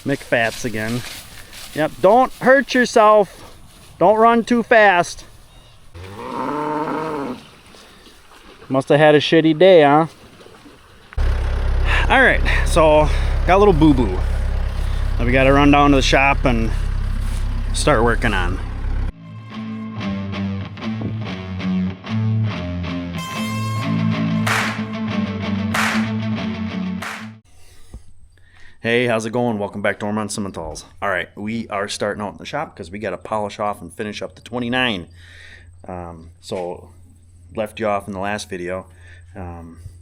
McFats again. Yep, don't hurt yourself. Don't run too fast. Must have had a shitty day, huh? All right, so got a little boo-boo that we got to run down to the shop and start working on. Hey, how's it going? Welcome back to Ohrmundt Simmentals. All right, we are starting out in the shop because we got to polish off and finish up the 29. So left you off in the last video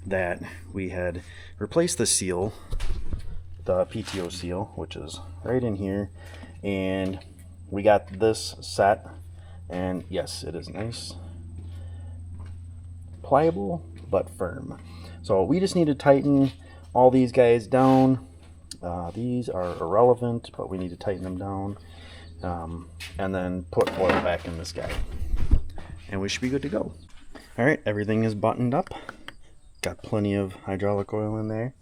that we had replaced the seal, the PTO seal, which is right in here, and we got this set, and yes, it is nice, pliable but firm. So we just need to tighten all these guys down. These are irrelevant, but we need to tighten them down, and then put oil back in this guy, and we should be good to go. All right, everything is buttoned up. Got plenty of hydraulic oil in there.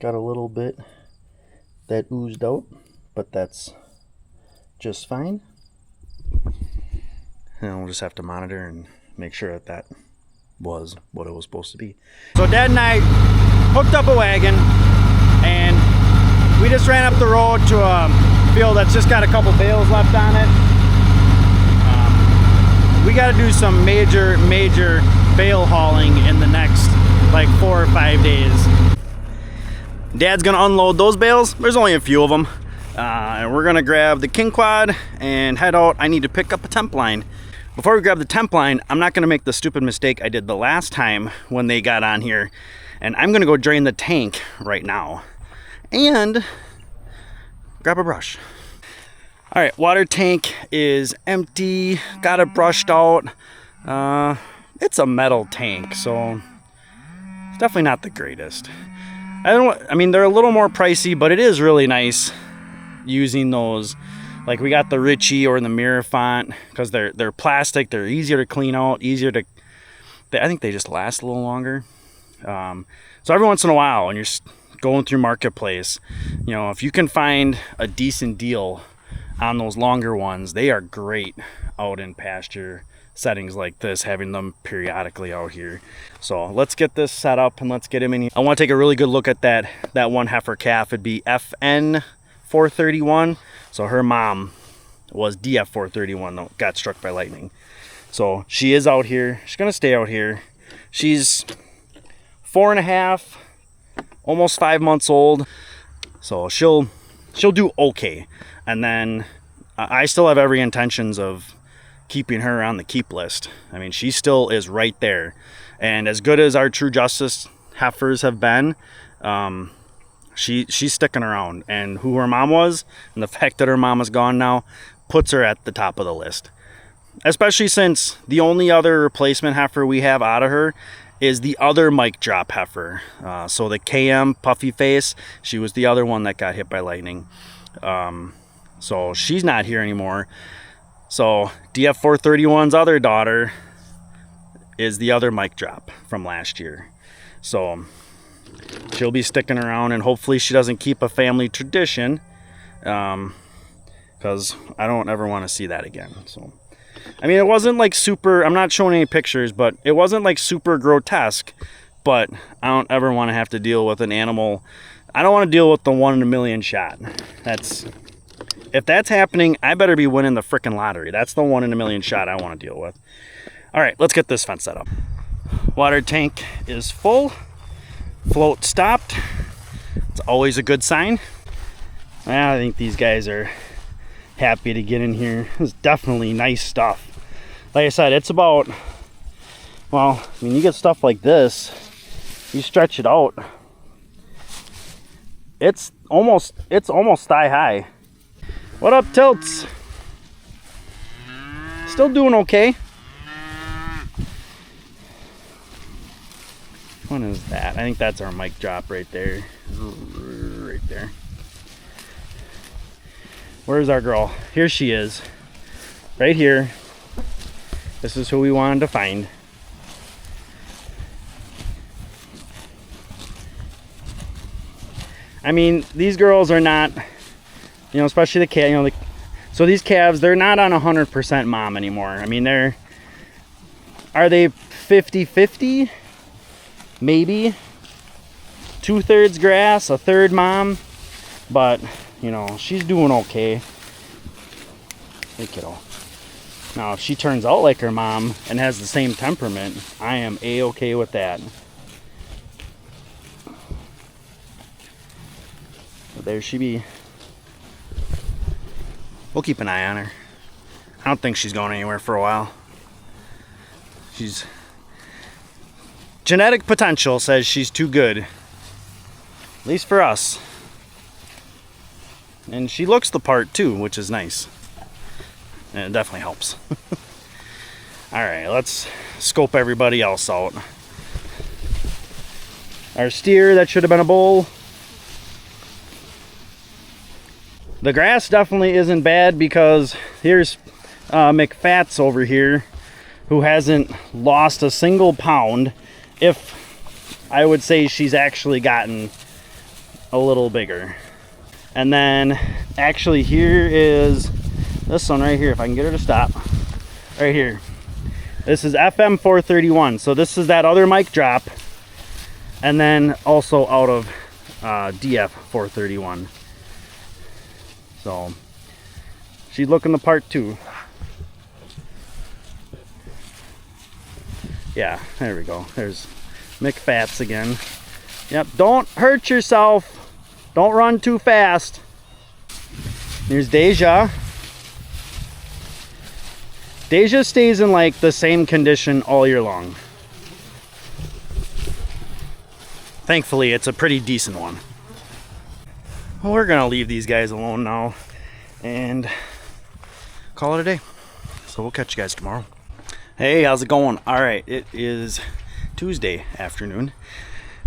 Got a little bit that oozed out, but that's just fine. And we'll just have to monitor and make sure that that was what it was supposed to be. So Dad and I hooked up a wagon, and we just ran up the road to a field that's just got a couple bales left on it. We got to do some major bale hauling in the next like 4 or 5 days. Dad's gonna unload those bales. There's only a few of them, and we're gonna grab the Kingquad and head out. I need to pick up a temp line. Before we grab the temp line, I'm not gonna make the stupid mistake I did the last time when they got on here, and I'm gonna go drain the tank right now and grab a brush. All right, water tank is empty. Got it brushed out. It's a metal tank, so it's definitely not the greatest. I mean, they're a little more pricey, but it is really nice using those. Like we got the Ritchie or the Mirror font because they're plastic. They're easier to clean out, I think they just last a little longer. So every once in a while, when you're going through Marketplace, you know, if you can find a decent deal on those longer ones, they are great out in pasture settings like this, having them periodically out here. So let's get this set up and let's get him in here. I want to take a really good look at that one heifer calf. It'd be FN 431. So her mom was DF 431 that got struck by lightning. So she is out here. She's gonna stay out here. She's 4.5, almost 5 months old. So she'll do okay. And then I still have every intentions of keeping her on the keep list. I mean, she still is right there. And as good as our True Justice heifers have been, she's sticking around. And who her mom was, and the fact that her mom is gone now, puts her at the top of the list. Especially since the only other replacement heifer we have out of her is the other mic drop heifer. So the KM Puffy Face, she was the other one that got hit by lightning. So she's not here anymore. So DF 431's other daughter is the other mic drop from last year. So she'll be sticking around, and hopefully she doesn't keep a family tradition, because I don't ever want to see that again. So I mean, it wasn't like super, I'm not showing any pictures, but it wasn't like super grotesque, but I don't ever want to have to deal with an animal. I don't want to deal with the 1 in a million shot. If that's happening, I better be winning the frickin' lottery. That's the 1 in a million shot I want to deal with. All right, let's get this fence set up. Water tank is full. Float stopped. It's always a good sign. I think these guys are happy to get in here. It's definitely nice stuff. Like I said, it's about, well, I mean, you get stuff like this, you stretch it out, it's almost thigh high. What up, Tilts? Still doing okay. What is that? I think that's our mic drop right there. Right there. Where's our girl? Here she is. Right here. This is who we wanted to find. I mean, these girls are not You know, especially the calf. You know, so these calves, they're not on 100% mom anymore. I mean, are they 50-50? Maybe 2/3 grass, 1/3 mom. But you know, she's doing okay. Hey, kiddo. Now, if she turns out like her mom and has the same temperament, I am a-okay with that. But there she be. We'll keep an eye on her. I don't think she's going anywhere for a while. Genetic potential says she's too good. At least for us. And she looks the part too, which is nice. And it definitely helps. Alright, let's scope everybody else out. Our steer, that should have been a bull. The grass definitely isn't bad because here's McFats over here, who hasn't lost a single pound. If I would say she's actually gotten a little bigger. And then actually here is this one right here, if I can get her to stop. Right here. This is FM 431. So this is that other mic drop. And then also out of DF 431. So she's looking the part too. Yeah, there we go. There's McFats again. Yep, don't hurt yourself. Don't run too fast. Here's Deja. Deja stays in like the same condition all year long. Thankfully, it's a pretty decent one. Well, we're gonna leave these guys alone now and call it a day. So we'll catch you guys tomorrow. Hey, how's it going? All right, it is Tuesday afternoon.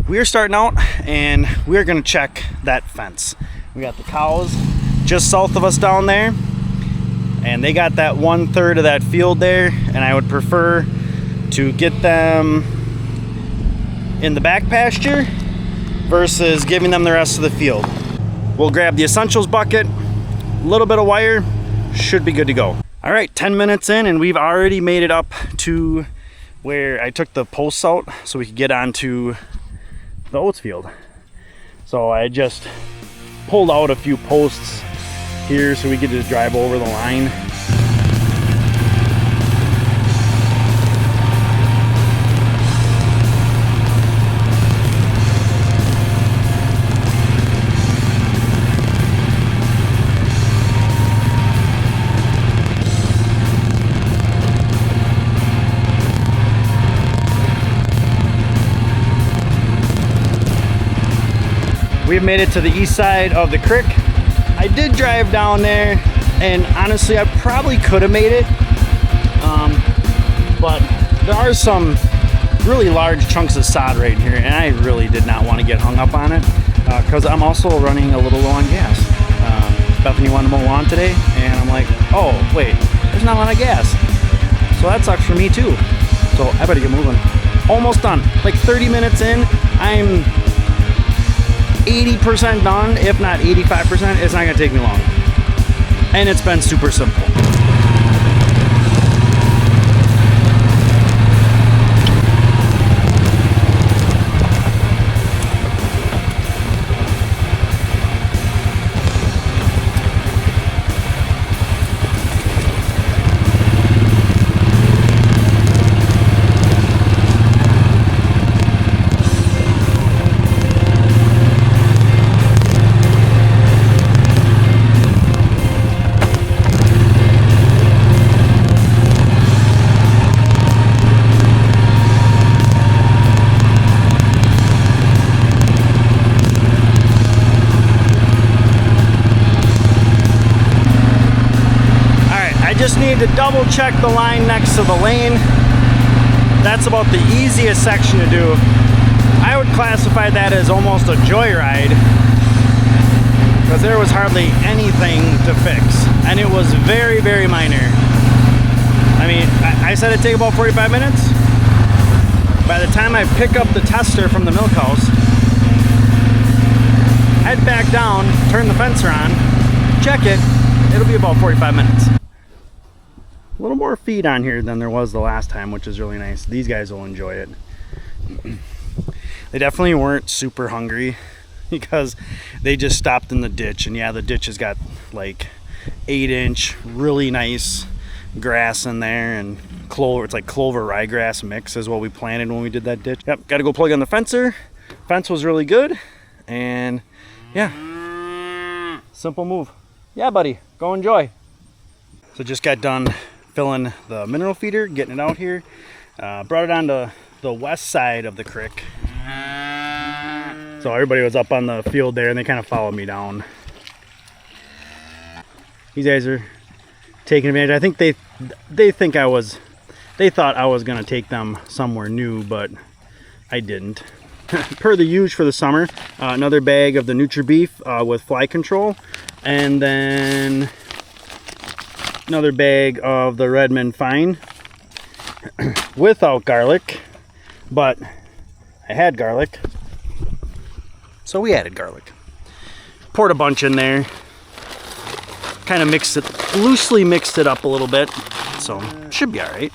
We are starting out and we're gonna check that fence. We got the cows just south of us down there, and they got that 1/3 of that field there, and I would prefer to get them in the back pasture versus giving them the rest of the field. We'll grab the essentials bucket, a little bit of wire, should be good to go. All right, 10 minutes in and we've already made it up to where I took the posts out so we could get onto the oats field. So I just pulled out a few posts here so we could just drive over the line. We've made it to the east side of the creek. I did drive down there, and honestly, I probably could have made it, but there are some really large chunks of sod right here, and I really did not want to get hung up on it, because I'm also running a little low on gas. Bethany wanted to mow lawn today, and I'm like, oh, wait, there's not a lot of gas. So that sucks for me too. So I better get moving. Almost done. Like 30 minutes in, I'm 80% done, if not 85%. It's not gonna take me long. And it's been super simple. To double check the line next to the lane. That's about the easiest section to do. I would classify that as almost a joyride because there was hardly anything to fix, and it was very, very minor. I mean, I said it'd take about 45 minutes. By the time I pick up the tester from the milk house, head back down, turn the fencer on, check it, it'll be about 45 minutes. A little more feed on here than there was the last time, which is really nice. These guys will enjoy it. They definitely weren't super hungry because they just stopped in the ditch. And yeah, the ditch has got like 8-inch, really nice grass in there, and clover. It's like clover ryegrass mix is what we planted when we did that ditch. Yep, got to go plug on the fencer. Fence was really good, and yeah, simple move. Yeah, buddy, go enjoy. So just got done filling the mineral feeder, getting it out here. Brought it on to the west side of the creek. So everybody was up on the field there, and they kind of followed me down. These guys are taking advantage. I think they thought I was gonna take them somewhere new, but I didn't. Per the usual for the summer, another bag of the Nutrea Beef with fly control, and then another bag of the Redmond Fine without garlic, but I had garlic, so we added garlic. Poured a bunch in there, kind of loosely mixed it up a little bit, so should be all right.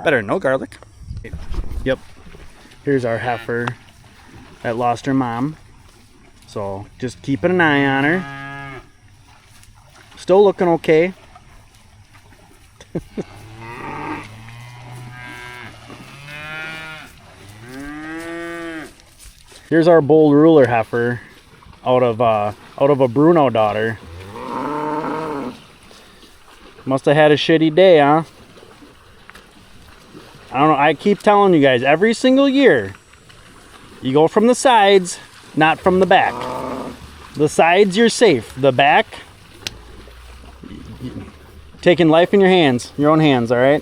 Better than no garlic. Yep, here's our heifer that lost her mom, so just keeping an eye on her. Still looking okay. Here's our bull ruler heifer out of a Bruno daughter. Must have had a shitty day, huh? I don't know, I keep telling you guys, every single year, you go from the sides, not from the back. The sides, you're safe. The back, taking life in your hands, your own hands, all right?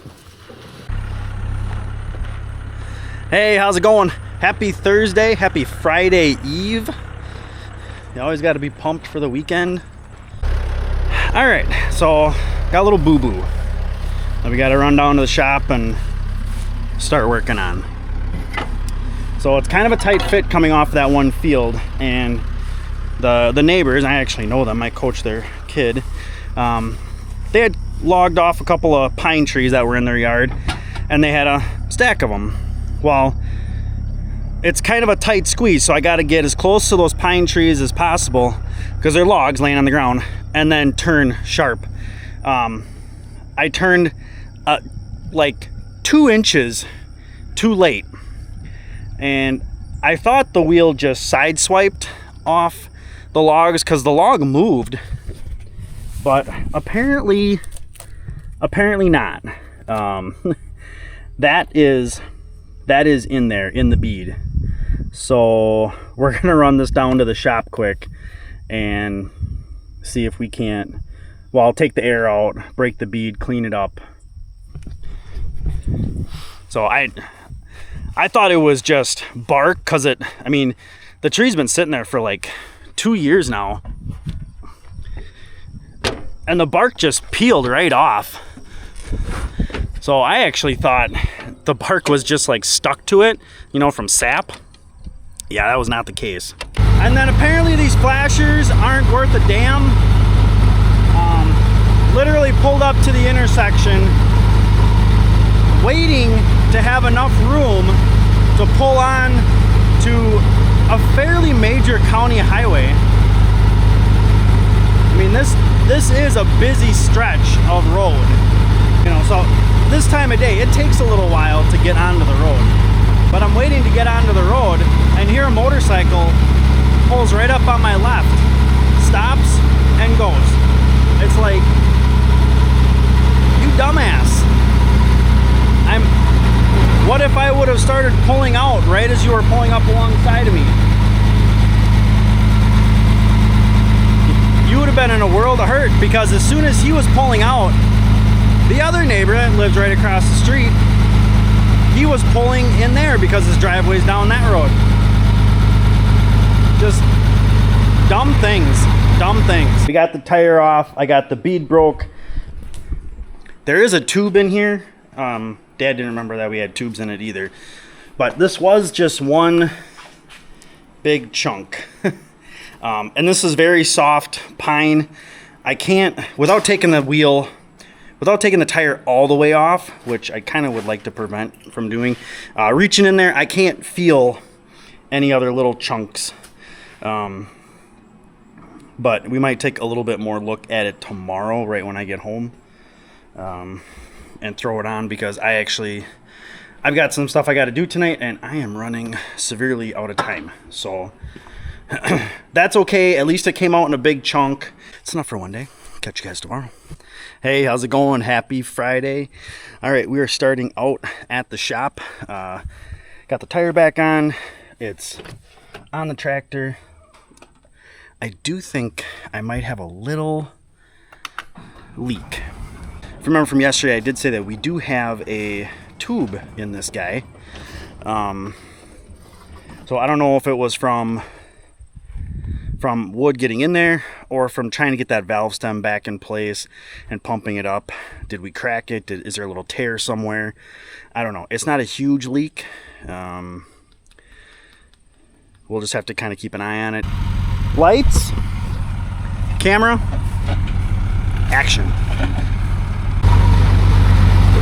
Hey, how's it going? Happy Thursday, happy Friday Eve. You always got to be pumped for the weekend. All right, so got a little boo-boo that we got to run down to the shop and start working on. So it's kind of a tight fit coming off that one field, and the neighbors, I actually know them, I coach their kid, they had logged off a couple of pine trees that were in their yard, and they had a stack of them. Well, it's kind of a tight squeeze, so I got to get as close to those pine trees as possible because they're logs laying on the ground, and then turn sharp. I turned like 2 inches too late, and I thought the wheel just sideswiped off the logs because the log moved, but apparently not. That is in there in the bead. So we're gonna run this down to the shop quick and see if we can't, well, I'll take the air out, break the bead, clean it up. So I thought it was just bark, because the tree's been sitting there for like 2 years now, and the bark just peeled right off. So I actually thought the bark was just like stuck to it, from sap. Yeah, that was not the case. And then apparently these flashers aren't worth a damn. Literally pulled up to the intersection, waiting to have enough room to pull on to a fairly major county highway. This is a busy stretch of road, so this time of day it takes a little while to get onto the road, but I'm waiting to get onto the road, and here a motorcycle pulls right up on my left, stops and goes. It's like, you dumbass. What if I would have started pulling out right as you were pulling up alongside of me? You would have been in a world of hurt, because as soon as he was pulling out, the other neighbor that lives right across the street, he was pulling in there because his driveway's down that road. Just dumb things. We got the tire off. I got the bead broke. There is a tube in here. Dad didn't remember that we had tubes in it either. But this was just one big chunk. And this is very soft pine. I can't, without taking the tire all the way off, which I kind of would like to prevent from doing, reaching in there, I can't feel any other little chunks. But we might take a little bit more look at it tomorrow, right when I get home, and throw it on, because I've got some stuff I got to do tonight, and I am running severely out of time. So that's okay. At least it came out in a big chunk. It's enough for one day. Catch you guys tomorrow. Hey, how's it going? Happy Friday. All right, we are starting out at the shop. Got the tire back on. It's on the tractor. I do think I might have a little leak. If you remember from yesterday, I did say that we do have a tube in this guy. So I don't know if it was from wood getting in there or from trying to get that valve stem back in place and pumping it up. Did we crack it? Is there a little tear somewhere? I don't know. It's not a huge leak. We'll just have to kind of keep an eye on it. Lights, camera, action.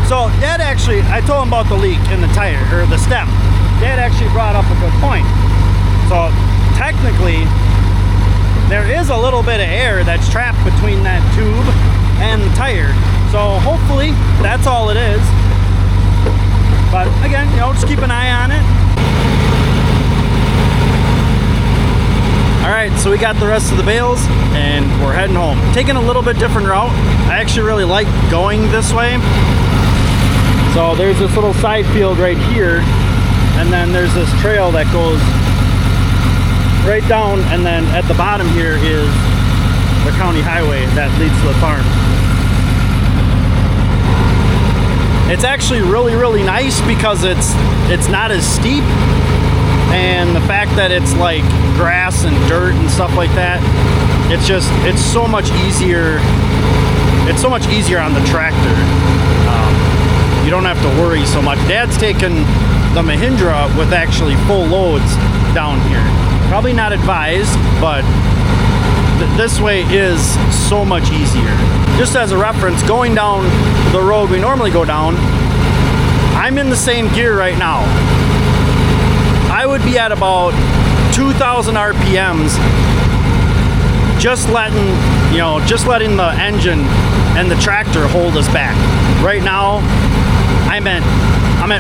So Dad actually, I told him about the leak in the tire, or the stem. Dad actually brought up a good point. So technically, there is a little bit of air that's trapped between that tube and the tire. So hopefully that's all it is. But again, just keep an eye on it. All right, so we got the rest of the bales and we're heading home. Taking a little bit different route. I actually really like going this way. So there's this little side field right here, and then there's this trail that goes right down, and then at the bottom here is the county highway that leads to the farm. It's actually really, really nice because it's not as steep, and the fact that it's like grass and dirt and stuff like that, it's so much easier. It's so much easier on the tractor. You don't have to worry so much. Dad's taken the Mahindra with actually full loads down here. Probably not advised, but this way is so much easier. Just as a reference, going down the road we normally go down, I'm in the same gear right now. I would be at about 2,000 RPMs, just letting the engine and the tractor hold us back. Right now, I'm at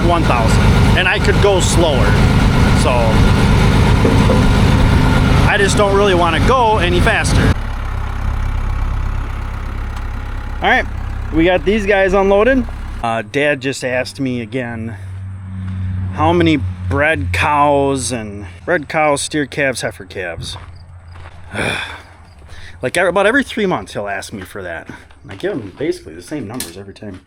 1,000, and I could go slower. So I just don't really want to go any faster. All right, we got these guys unloaded. Dad just asked me again how many bred cows, steer calves, heifer calves. Like about every 3 months he'll ask me for that. I give him basically the same numbers every time.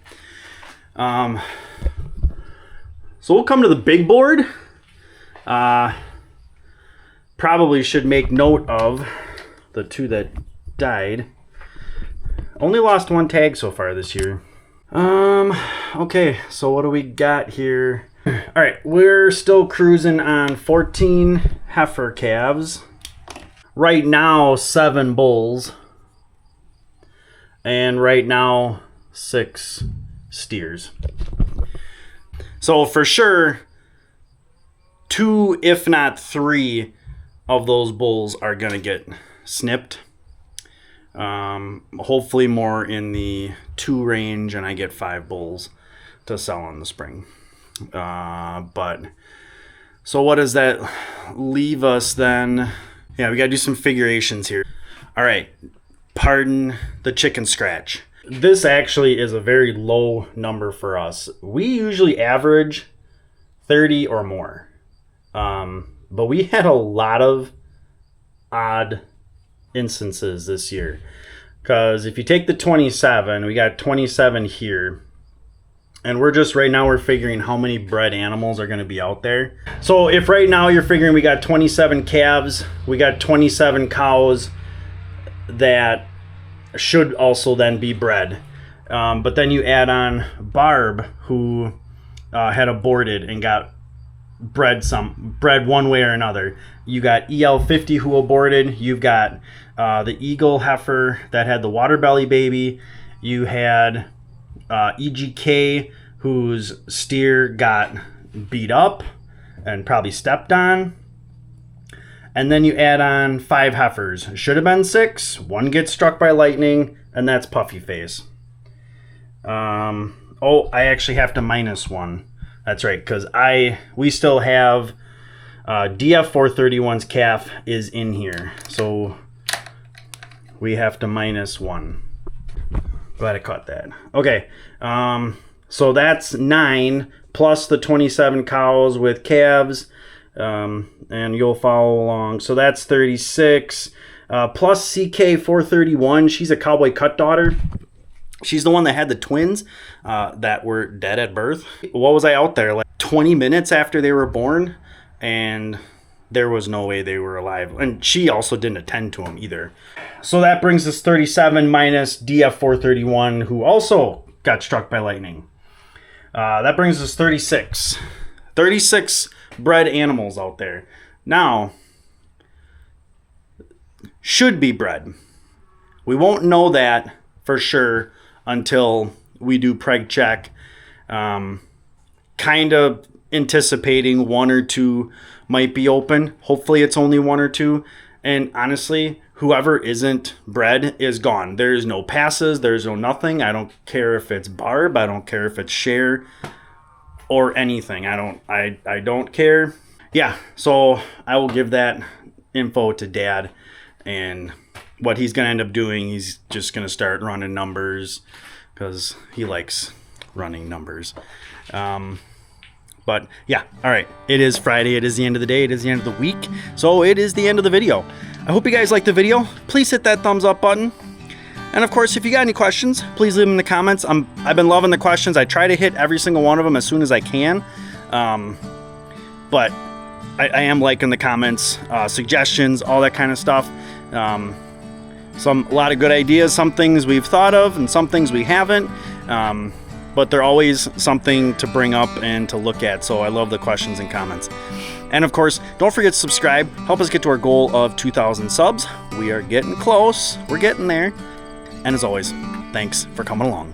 So we'll come to the big board. Probably should make note of the two that died. Only lost one tag so far this year. Okay, so what do we got here? All right, we're still cruising on 14 heifer calves. Right now, 7 bulls. And right now, 6 steers. So for sure, 2, if not 3 of those bulls are going to get snipped. Hopefully more in the 2 range, and I get 5 bulls to sell in the spring. But so what does that leave us then? Yeah, we got to do some figurations here. All right, pardon the chicken scratch. This actually is a very low number for us. We usually average 30 or more. But we had a lot of odd instances this year. Because if you take the 27, we got 27 here. And right now we're figuring how many bred animals are going to be out there. So if right now you're figuring we got 27 calves, we got 27 cows that should also then be bred. But then you add on Barb, who had aborted and got bred one way or another. You got EL50 who aborted. You've got the Eagle heifer that had the water belly baby. You had EGK whose steer got beat up and probably stepped on. And then you add on 5 heifers. Should have been 6. 1 gets struck by lightning, and that's Puffy Face. Oh, I actually have to minus 1. That's right, because we still have DF431's calf is in here. So we have to minus 1. Glad I caught that. Okay, so that's 9 plus the 27 cows with calves. And you'll follow along. So that's 36 plus CK431. She's a cowboy cut daughter. She's the one that had the twins that were dead at birth. What was I out there, like 20 minutes after they were born, and there was no way they were alive. And she also didn't attend to them either. So that brings us 37 minus DF431, who also got struck by lightning. That brings us 36. 36 bred animals out there. Now, should be bred. We won't know that for sure until we do preg check. Kind of anticipating 1 or 2 might be open. Hopefully it's only 1 or 2. And honestly, whoever isn't bred is gone. There's no passes. There's no nothing. I don't care if it's barb. I don't care if it's share or anything. I don't care. Yeah, so I will give that info to Dad, and what he's going to end up doing, he's just going to start running numbers because he likes running numbers. But yeah, all right, it is Friday. It is the end of the day. It is the end of the week. So it is the end of the video. I hope you guys liked the video. Please hit that thumbs up button. And of course, if you got any questions, please leave them in the comments. I've been loving the questions. I try to hit every single one of them as soon as I can. But I am liking the comments, suggestions, all that kind of stuff. A lot of good ideas, some things we've thought of and some things we haven't. But they're always something to bring up and to look at. So I love the questions and comments. And of course, don't forget to subscribe. Help us get to our goal of 2,000 subs. We are getting close. We're getting there. And as always, thanks for coming along.